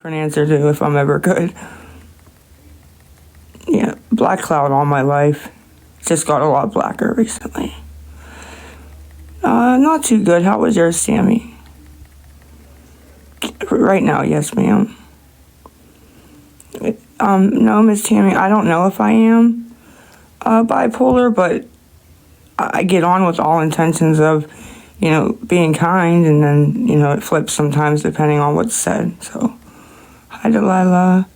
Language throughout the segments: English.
different answer to if I'm ever good. Yeah, black cloud all my life. Just got a lot blacker recently. Not too good. How was yours, Sammy? Right now, yes, ma'am. No, Miss Tammy, I don't know if I am bipolar, but I get on with all intentions of, being kind, and then, it flips sometimes depending on what's said. So, hi, Delilah.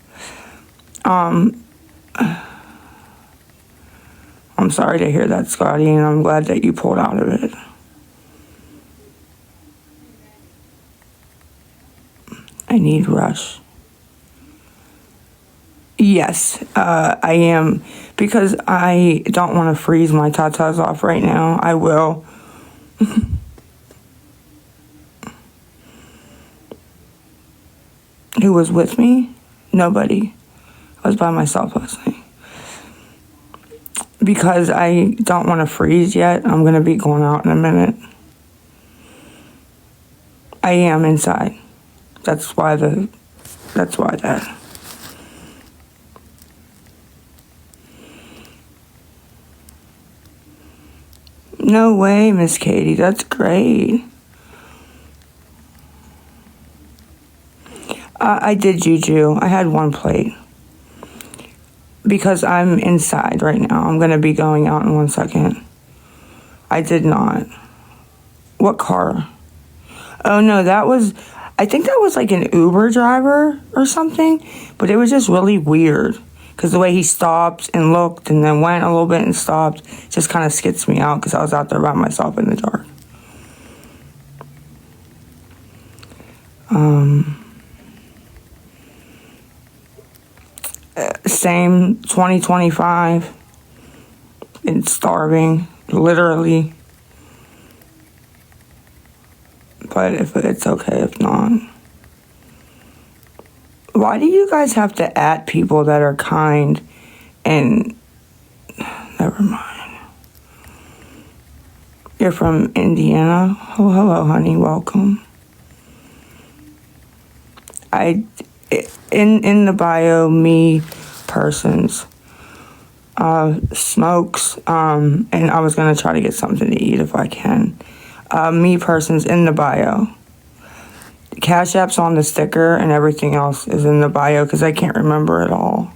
I'm sorry to hear that, Scotty, and I'm glad that you pulled out of it. I need Rush. Yes, I am, because I don't want to freeze my tatas off right now. I will. Who was with me? Nobody. I was by myself last night. Because I don't want to freeze yet. I'm going to be going out in a minute. I am inside. That's why that. No way, Miss Katie. That's great. I did juju. I had one plate. Because I'm inside right now. I'm going to be going out in 1 second. I did not. What car? Oh, no, I think that was like an Uber driver or something. But it was just really weird. Because the way he stopped and looked and then went a little bit and stopped just kind of skits me out because I was out there by myself in the dark. Same 2025. It's starving, literally. But if it's okay if not. Why do you guys have to at people that are kind and... Never mind. You're from Indiana? Oh, hello, honey. Welcome. In the bio, me persons, smokes, and I was going to try to get something to eat if I can. Me persons in the bio. Cash App's on the sticker and everything else is in the bio because I can't remember it all.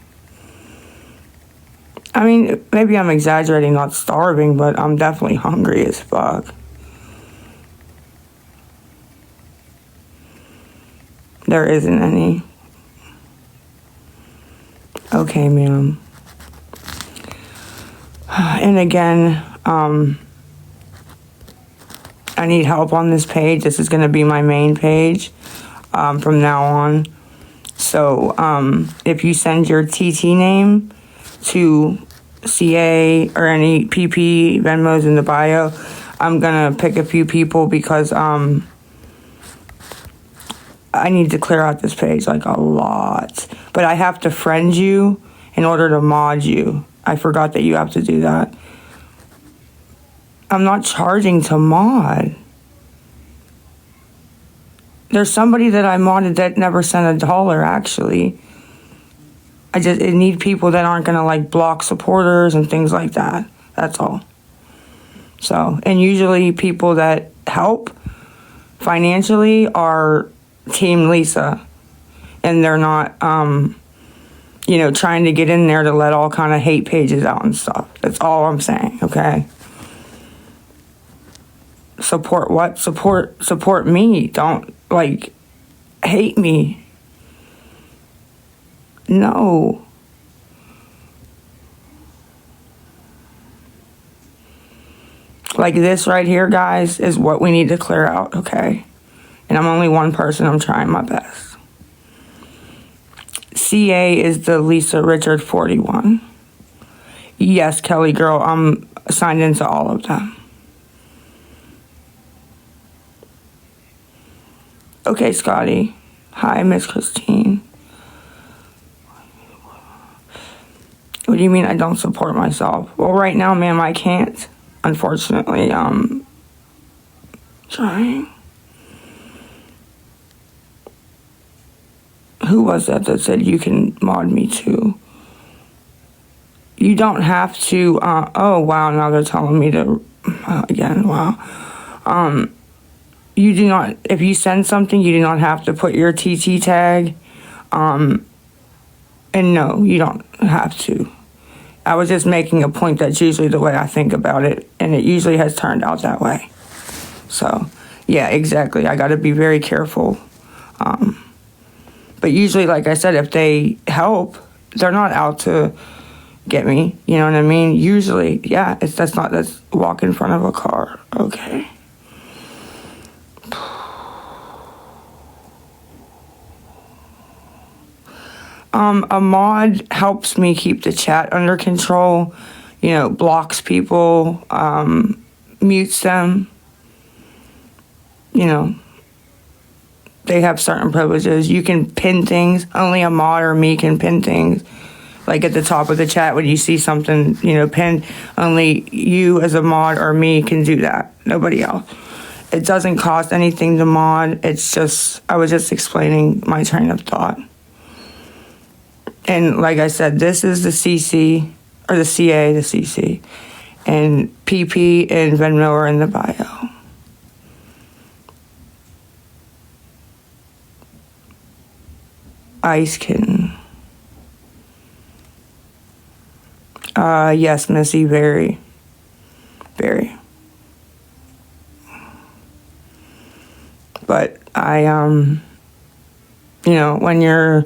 I mean, maybe I'm exaggerating, not starving, but I'm definitely hungry as fuck. There isn't any. Okay, ma'am. And again, I need help on this page. This is going to be my main page from now on. So if you send your TT name to CA or any PP Venmos in the bio, I'm going to pick a few people because I need to clear out this page like a lot. But I have to friend you in order to mod you. I forgot that you have to do that. I'm not charging to mod. There's somebody that I modded that never sent $1, actually. I need people that aren't going to, like, block supporters and things like that. That's all. So, and usually people that help financially are Team Lisa. And they're not, trying to get in there to let all kind of hate pages out and stuff. That's all I'm saying, okay? Support what? Support me. Don't, hate me. No. Like this right here, guys, is what we need to clear out, okay? And I'm only one person. I'm trying my best. CA is the Lisa Richard 41. Yes, Kelly girl, I'm signed into all of them. Okay, Scotty. Hi, Miss Christine. What do you mean I don't support myself? Well, right now, ma'am, I can't. Unfortunately, trying. who was that said you can mod me too? You don't have to, oh wow, now they're telling me to, again, wow. You do not, if you send something, you do not have to put your TT tag. And no, you don't have to. I was just making a point that's usually the way I think about it, and it usually has turned out that way. So, yeah, exactly. I got to be very careful. But usually, like I said, if they help, they're not out to get me. You know what I mean? Usually, yeah, that's walk in front of a car. Okay. A mod helps me keep the chat under control, blocks people, mutes them, they have certain privileges. You can pin things. Only a mod or me can pin things. Like at the top of the chat when you see something, pinned, only you as a mod or me can do that. Nobody else. It doesn't cost anything to mod. It's just, I was just explaining my train of thought. And like I said, this is the CC, or the CA, the CC. And PP and Venmo are in the bio. Ice Kitten. Yes, Missy, very. Very. But when you're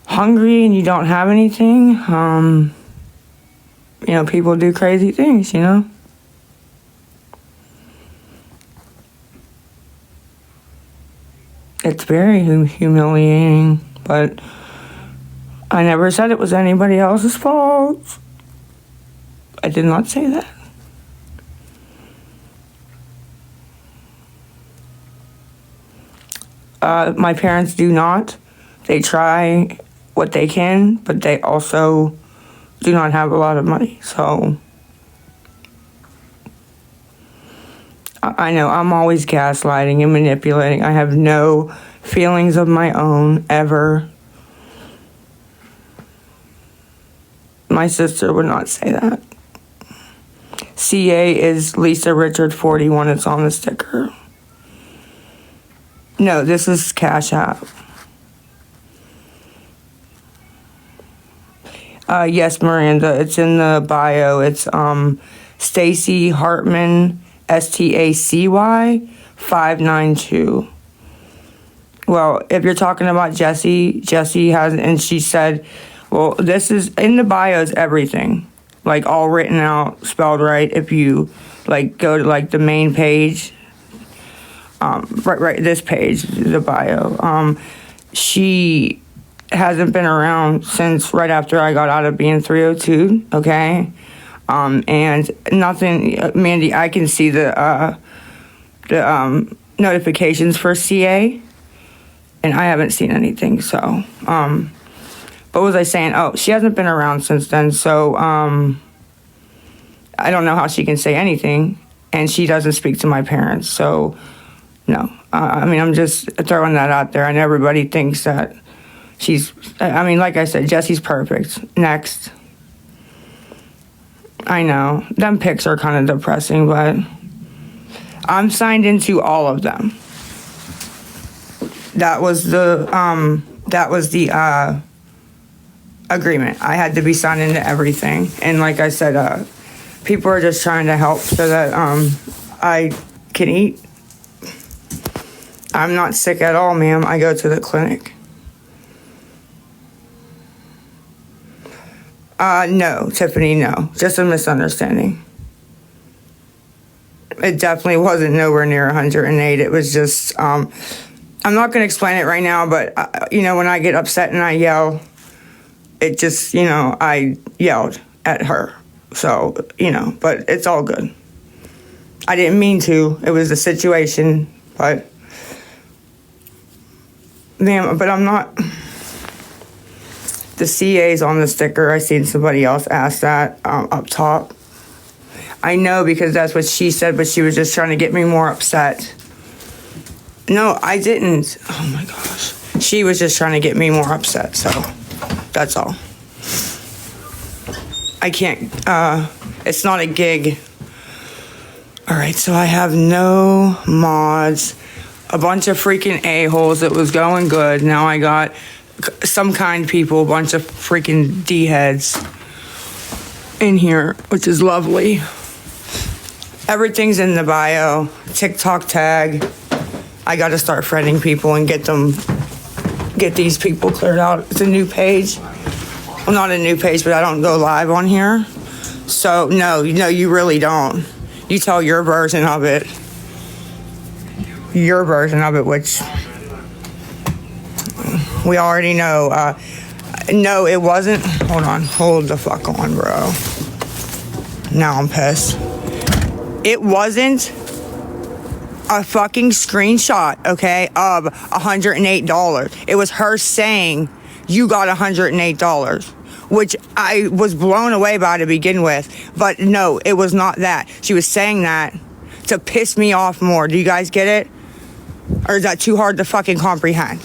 hungry and you don't have anything, people do crazy things, It's very humiliating, but I never said it was anybody else's fault. I did not say that. My parents do not. They try what they can, but they also do not have a lot of money. So I know I'm always gaslighting and manipulating. I have no feelings of my own, ever. My sister would not say that. CA is Lisa Richard 41. It's on the sticker. No, this is Cash App. Yes, Miranda, it's in the bio. It's Stacy Hartman, STACY 592. Well, if you're talking about Jessie has, and she said, well, this is in the bio is everything, like all written out, spelled right. If you go to the main page, right, this page, the bio. She hasn't been around since right after I got out of being 302. Okay, and nothing, Mandy. I can see the notifications for CA, and I haven't seen anything. So, what was I saying? Oh, she hasn't been around since then. So, I don't know how she can say anything, and she doesn't speak to my parents. So, no. I'm just throwing that out there, and everybody thinks that she's, like I said, Jessie's perfect. Next. I know. Them pics are kind of depressing, but I'm signed into all of them. That was the agreement. I had to be signed into everything. And like I said, people are just trying to help so that I can eat. I'm not sick at all, ma'am. I go to the clinic. No, Tiffany, no. Just a misunderstanding. It definitely wasn't nowhere near 108. It was just, I'm not going to explain it right now, but, when I get upset and I yell, it just, I yelled at her. So, but it's all good. I didn't mean to. It was a situation, but, ma'am, but I'm not. The CA's on the sticker. I seen somebody else ask that up top. I know because that's what she said, but she was just trying to get me more upset. No, I didn't. Oh my gosh. She was just trying to get me more upset, so that's all. I can't, it's not a gig. All right, so I have no mods, a bunch of freaking a-holes. It was going good. Now I got some kind people, a bunch of freaking D-heads in here, which is lovely. Everything's in the bio. TikTok tag. I got to start friending people and get these people cleared out. It's a new page. Well, not a new page, but I don't go live on here. So, no, you really don't. You tell your version of it. Your version of it, which we already know. No, it wasn't. Hold the fuck on, bro. Now I'm pissed. It wasn't a fucking screenshot, okay, of $108. It was her saying, you got $108, which I was blown away by to begin with. But no, it was not that. She was saying that to piss me off more. Do you guys get it? Or is that too hard to fucking comprehend?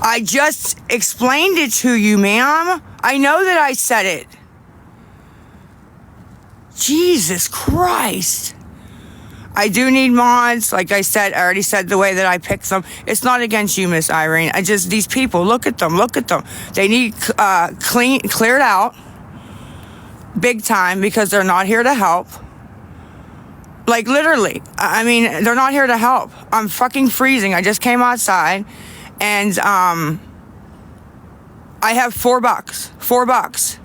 I just explained it to you, ma'am. I know that I said it. Jesus Christ. I do need mods. Like I said, I already said the way that I picked them. It's not against you, Miss Irene. These people, look at them. They need cleared out big time because they're not here to help. Like literally, I mean, they're not here to help. I'm fucking freezing. I just came outside and I have $4.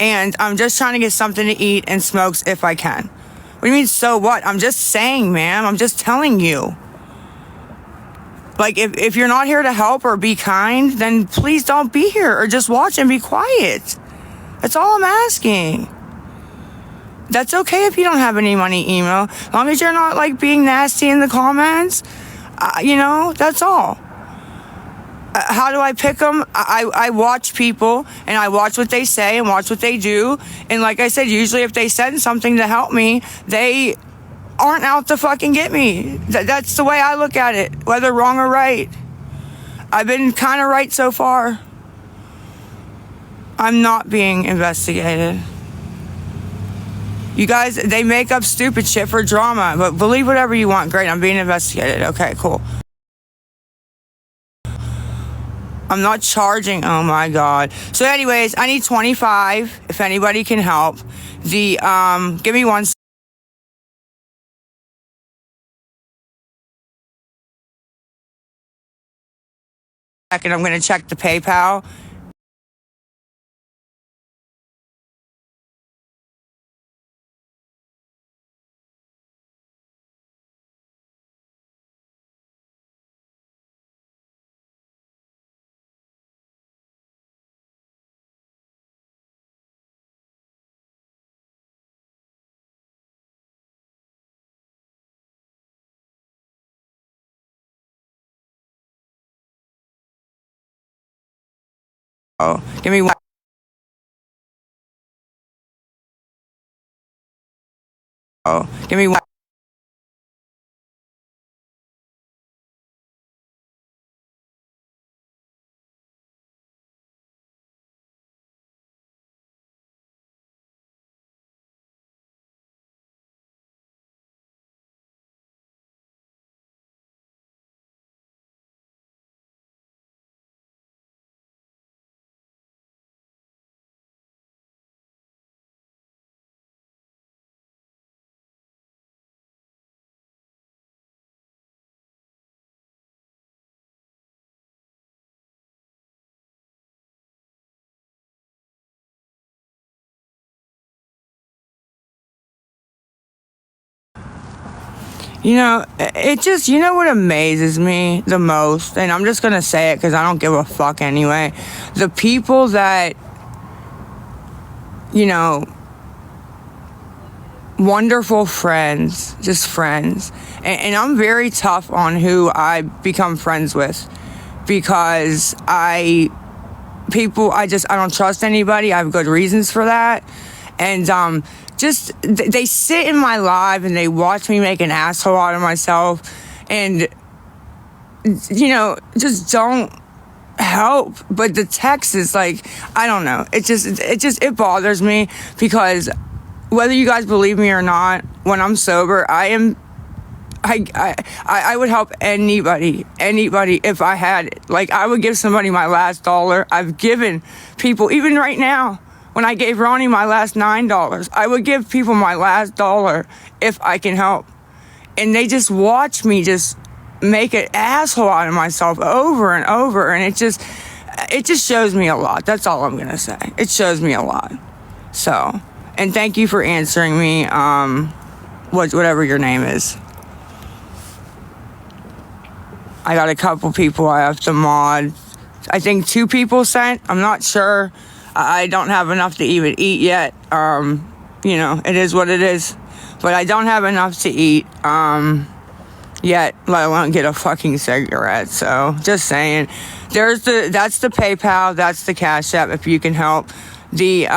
And I'm just trying to get something to eat and smokes if I can. What do you mean, so what? I'm just saying, ma'am. I'm just telling you. Like, if you're not here to help or be kind, then please don't be here or just watch and be quiet. That's all I'm asking. That's okay if you don't have any money email. As long as you're not, like, being nasty in the comments, that's all. How do I pick them? I watch people and I watch what they say and watch what they do. And like I said, usually if they send something to help me, they aren't out to fucking get me. That's the way I look at it, whether wrong or right. I've been kind of right so far. I'm not being investigated. You guys, they make up stupid shit for drama, but believe whatever you want. Great, I'm being investigated. Okay, cool. I'm not charging. Oh my God. So anyways, I need 25 if anybody can help. Give me 1 second. I'm going to check the PayPal. Oh, give me 1. Oh, give me 1. It just, what amazes me the most, and I'm just going to say it because I don't give a fuck anyway. The people that, wonderful friends, just friends. And I'm very tough on who I become friends with because I don't trust anybody. I have good reasons for that. And, they sit in my live and they watch me make an asshole out of myself. and, you know, just don't help. But the text is like, I don't know. It bothers me, because whether you guys believe me or not, when I'm sober, I would help anybody if I had it. Like, I would give somebody my last dollar. I've given people, even right now, when I gave Ronnie my last $9, I would give people my last dollar if I can help. And they just watch me just make an asshole out of myself over and over. And it just shows me a lot. That's all I'm going to say. It shows me a lot. So, and thank you for answering me, whatever your name is. I got a couple people I have to mod. I think 2 people sent. I'm not sure. I don't have enough to even eat yet. You know, it is what it is. But I don't have enough to eat yet, let alone get a fucking cigarette. So, just saying. That's the PayPal. That's the Cash App, if you can help. Okay,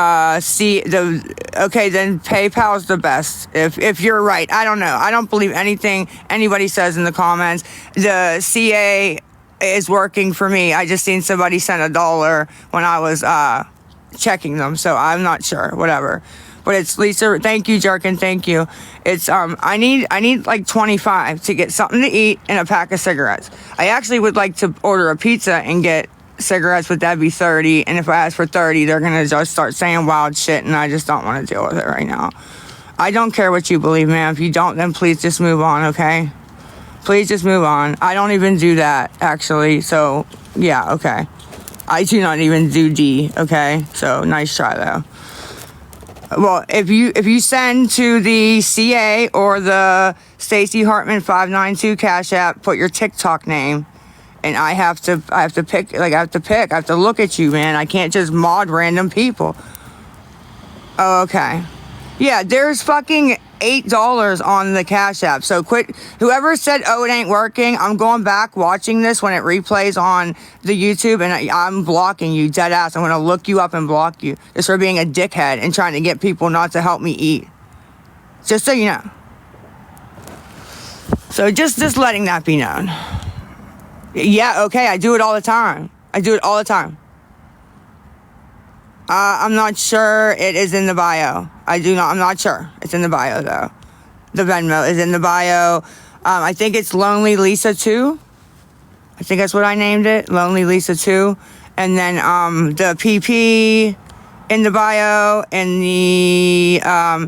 then PayPal is the best. If you're right. I don't know. I don't believe anything anybody says in the comments. The CA is working for me. I just seen somebody send $1 when I was checking them, so I'm not sure. Whatever. But it's Lisa. Thank you, Jerkin. Thank you. It's I need like 25 to get something to eat and a pack of cigarettes. I actually would like to order a pizza and get cigarettes, but that'd be 30. And if I ask for 30, they're gonna just start saying wild shit, and I just don't want to deal with it right now. I don't care what you believe, man. If you don't, then please just move on, okay? Please just move on. I don't even do that, actually. So yeah, okay. I do not even do D, okay? So nice try though. Well, if you send to the CA or the Stacy Hartman 592 Cash App, put your TikTok name, and I have to pick. I have to look at you, man. I can't just mod random people. Oh, okay. Yeah, there's fucking $8 on the Cash App. So quit. Whoever said, oh, it ain't working, I'm going back watching this when it replays on the YouTube, and I'm blocking you, dead ass. I'm going to look you up and block you just for being a dickhead and trying to get people not to help me eat. Just so you know. So just letting that be known. Yeah, okay, I do it all the time. I'm not sure it is in the bio. I'm not sure. It's in the bio, though. The Venmo is in the bio. I think it's Lonely Lisa 2. I think that's what I named it. Lonely Lisa 2. And then the PP in the bio. And the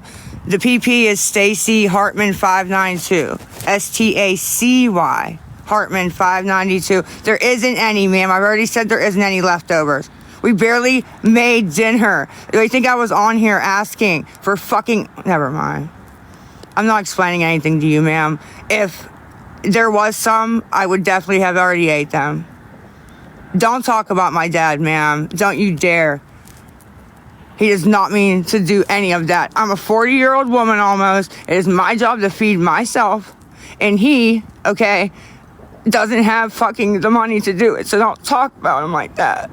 PP is Stacy Hartman 592. STACY Hartman 592. There isn't any, ma'am. I've already said there isn't any leftovers. We barely made dinner. I think I was on here asking for fucking... Never mind. I'm not explaining anything to you, ma'am. If there was some, I would definitely have already ate them. Don't talk about my dad, ma'am. Don't you dare. He does not mean to do any of that. I'm a 40-year-old woman almost. It is my job to feed myself. And he, okay, doesn't have fucking the money to do it. So don't talk about him like that.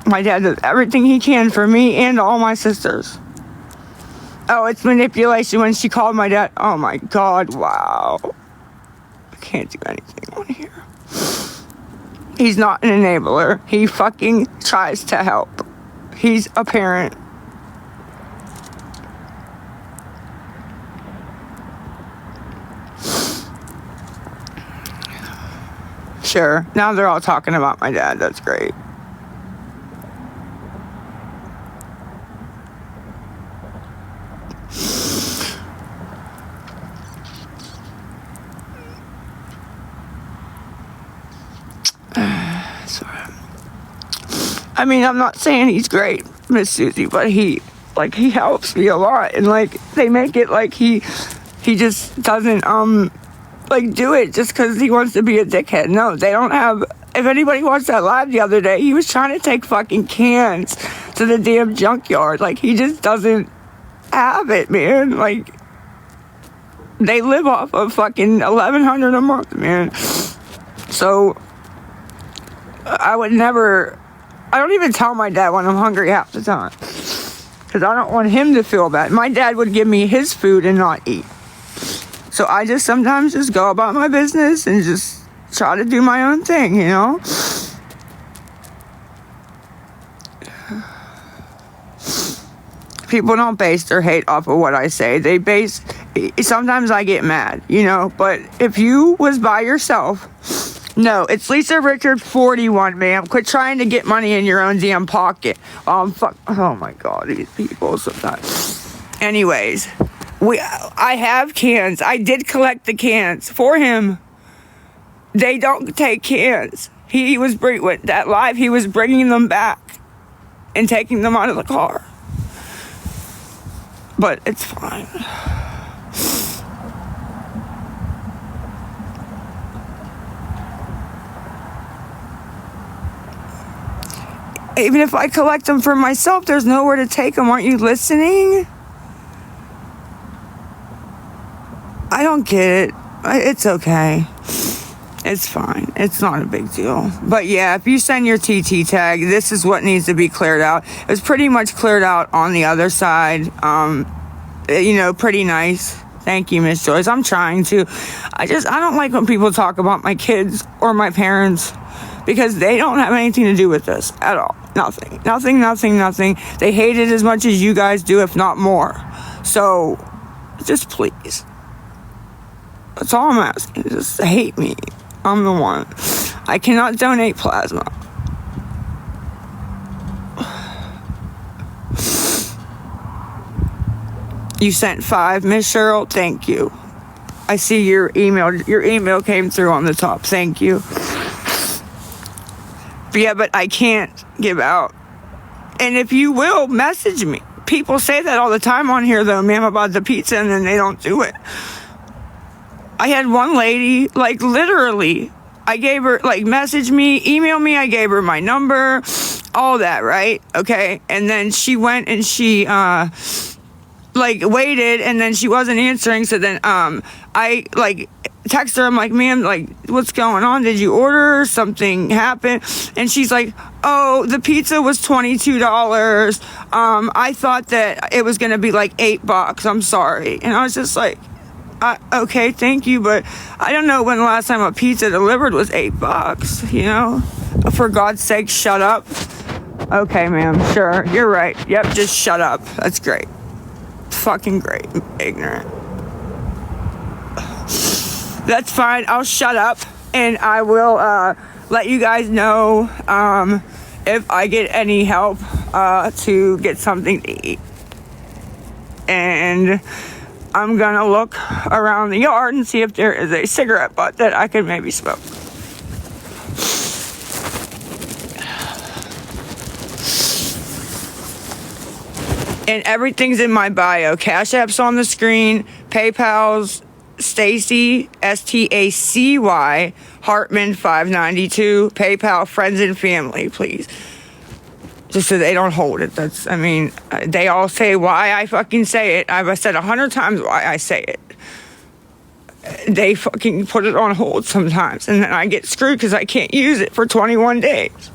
My dad does everything he can for me and all my sisters. Oh, it's manipulation when she called my dad. Oh my God, wow. I can't do anything on here. He's not an enabler. He fucking tries to help. He's a parent. Sure, now they're all talking about my dad. That's great. I mean, I'm not saying he's great, Miss Susie, but he helps me a lot, and they make it like he just doesn't do it just because he wants to be a dickhead. No, they don't have. If anybody watched that live the other day, he was trying to take fucking cans to the damn junkyard. He just doesn't have it, man. They live off of fucking $1,100 a month, man. So I would never. I don't even tell my dad when I'm hungry half the time. because I don't want him to feel bad. My dad would give me his food and not eat. So I just sometimes just go about my business and just try to do my own thing, you know? People don't base their hate off of what I say. Sometimes I get mad, you know? But if you was by yourself, no, it's Lisa Richard 41, ma'am. Quit trying to get money in your own damn pocket. Oh my God, these people sometimes. Anyways, I have cans. I did collect the cans for him. They don't take cans. He was with that live. He was bringing them back and taking them out of the car. But it's fine. Even if I collect them for myself, there's nowhere to take them. Aren't you listening? I don't get it. It's okay. It's fine. It's not a big deal. But yeah, if you send your TT tag, this is what needs to be cleared out. It was pretty much cleared out on the other side. You know, pretty nice. Thank you, Miss Joyce. I'm trying to. I don't like when people talk about my kids or my parents, because they don't have anything to do with this at all. Nothing. They hate it as much as you guys do, if not more. So, just please. That's all I'm asking. Just hate me. I'm the one. I cannot donate plasma. You sent 5, Miss Cheryl. Thank you. I see your email. Your email came through on the top. Thank you. But yeah, but I can't give out. And if you will, message me. People say that all the time on here, though, ma'am, about the pizza, and then they don't do it. I had one lady, like, literally, I gave her, like, message me, email me, I gave her my number, all that, right? Okay? And then she went and she, like, waited, and then she wasn't answering, so then, I, like, text her, I'm like, ma'am, like, what's going on? Did you order? Something happened? And she's like, oh, the pizza was $22. I thought that it was gonna be like $8. I'm sorry. And I was just like, okay, thank you, but I don't know when the last time a pizza delivered was $8, you know? For God's sake, shut up. Okay, ma'am, sure, you're right. Yep, just shut up. That's great. Fucking great. Ignorant. That's fine. I'll shut up, and I will let you guys know if I get any help to get something to eat. And I'm gonna look around the yard and see if there is a cigarette butt that I could maybe smoke. And everything's in my bio. Cash App's on the screen. PayPal's Stacy, Stacy, Hartman 592. PayPal, friends and family, please. Just so they don't hold it. They all say why I fucking say it. I've said 100 times why I say it. They fucking put it on hold sometimes, and then I get screwed because I can't use it for 21 days.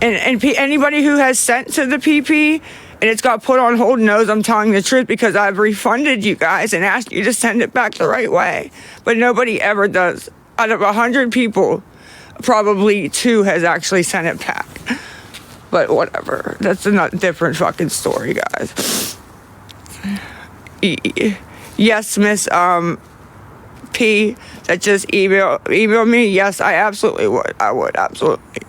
And anybody who has sent to the PP and it's got put on hold knows I'm telling the truth, because I've refunded you guys and asked you to send it back the right way. But nobody ever does. Out of 100 people, probably 2 has actually sent it back. But whatever. That's a different fucking story, guys. Yes, Miss P, that just email me. Yes, I absolutely would. I would, absolutely.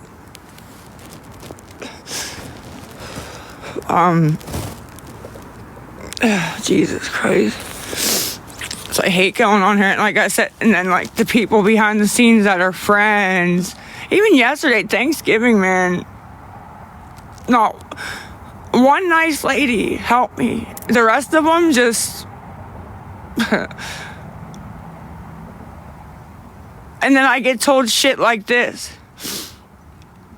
Jesus Christ. So I hate going on here, and like I said, and then like the people behind the scenes that are friends. Even yesterday, Thanksgiving, man. No, one nice lady helped me. The rest of them just... And then I get told shit like this.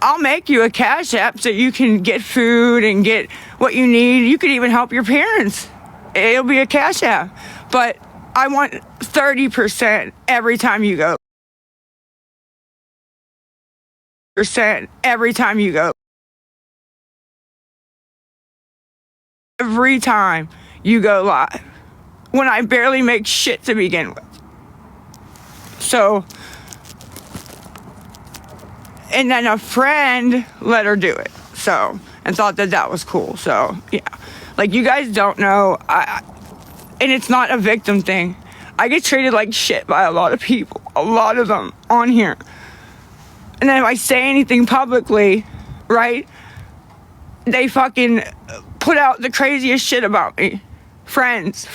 I'll make you a Cash App so you can get food and get what you need. You could even help your parents. It'll be a Cash App. But I want 30% every time you go. Percent every time you go. every time you go live when I barely make shit to begin with. So, and then a friend let her do it. So, and thought that was cool. So, yeah. Like, you guys don't know, and it's not a victim thing. I get treated like shit by a lot of people, a lot of them on here. And then if I say anything publicly, right, they fucking put out the craziest shit about me. Friends.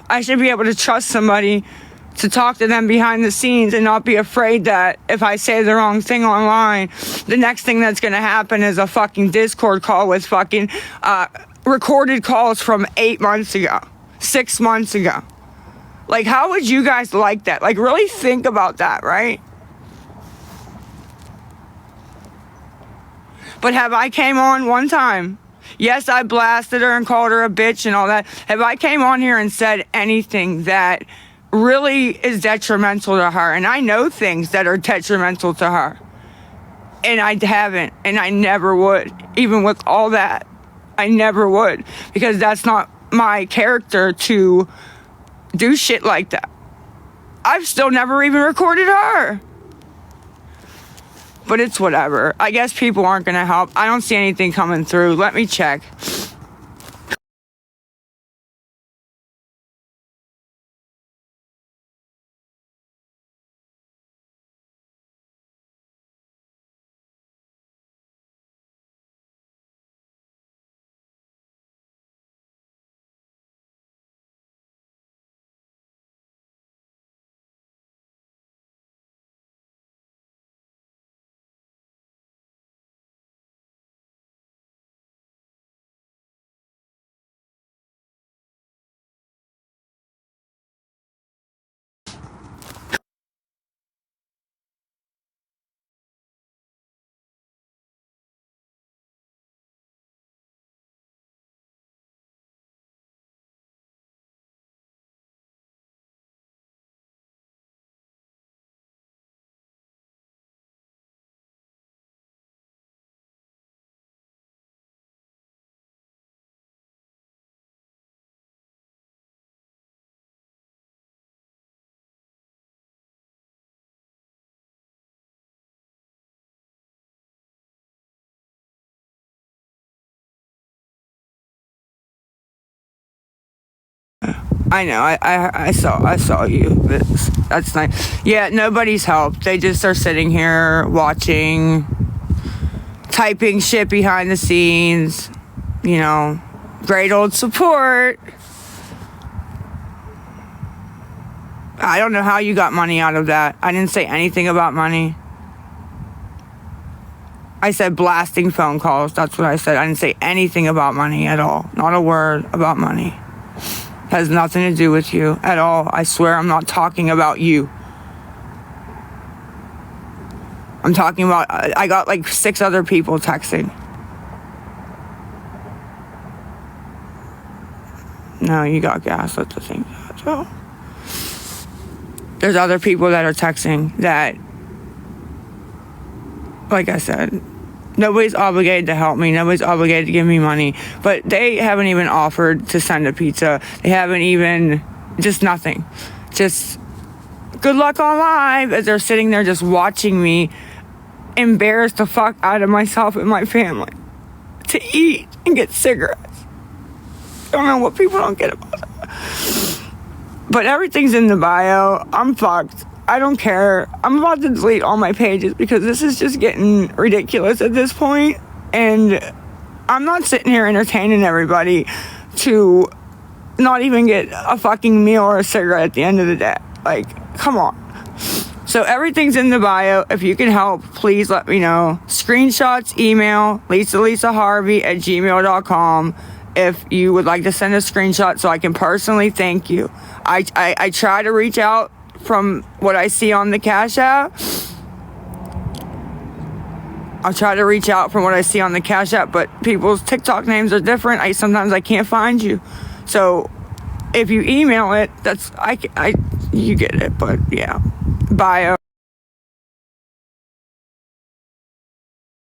I should be able to trust somebody to talk to them behind the scenes and not be afraid that if I say the wrong thing online, the next thing that's going to happen is a fucking Discord call with fucking recorded calls from 8 months ago, 6 months ago. Like, how would you guys like that? Like, really think about that, right? But have I came on one time? Yes, I blasted her and called her a bitch and all that. Have I came on here and said anything that really is detrimental to her? And I know things that are detrimental to her. And I haven't, and I never would. Even with all that, I never would. Because that's not my character to do shit like that. I've still never even recorded her. But it's whatever. I guess people aren't going to help. I don't see anything coming through. Let me check. I know. I saw you. That's nice. Yeah, nobody's helped. They just are sitting here watching, typing shit behind the scenes. You know, great old support. I don't know how you got money out of that. I didn't say anything about money. I said blasting phone calls. That's what I said. I didn't say anything about money at all. Not a word about money. Has nothing to do with you at all. I swear I'm not talking about you. I'm talking about, I got like 6 other people texting. No, you got gas. That's the thing. So, there's other people that are texting that, like I said, nobody's obligated to help me. Nobody's obligated to give me money. But they haven't even offered to send a pizza. They haven't even, just nothing. Just good luck on live as they're sitting there just watching me embarrass the fuck out of myself and my family to eat and get cigarettes. I don't know what people don't get about that. But everything's in the bio. I'm fucked. I don't care. I'm about to delete all my pages because this is just getting ridiculous at this point. And I'm not sitting here entertaining everybody to not even get a fucking meal or a cigarette at the end of the day. Like, come on. So everything's in the bio. If you can help, please let me know. Screenshots, email, LisaLisaHarvey@gmail.com if you would like to send a screenshot so I can personally thank you. I try to reach out from what I see on the Cash App. I'll try to reach out from what I see on the Cash App, but people's TikTok names are different. Sometimes I can't find you. So if you email it, you get it. But yeah, bio.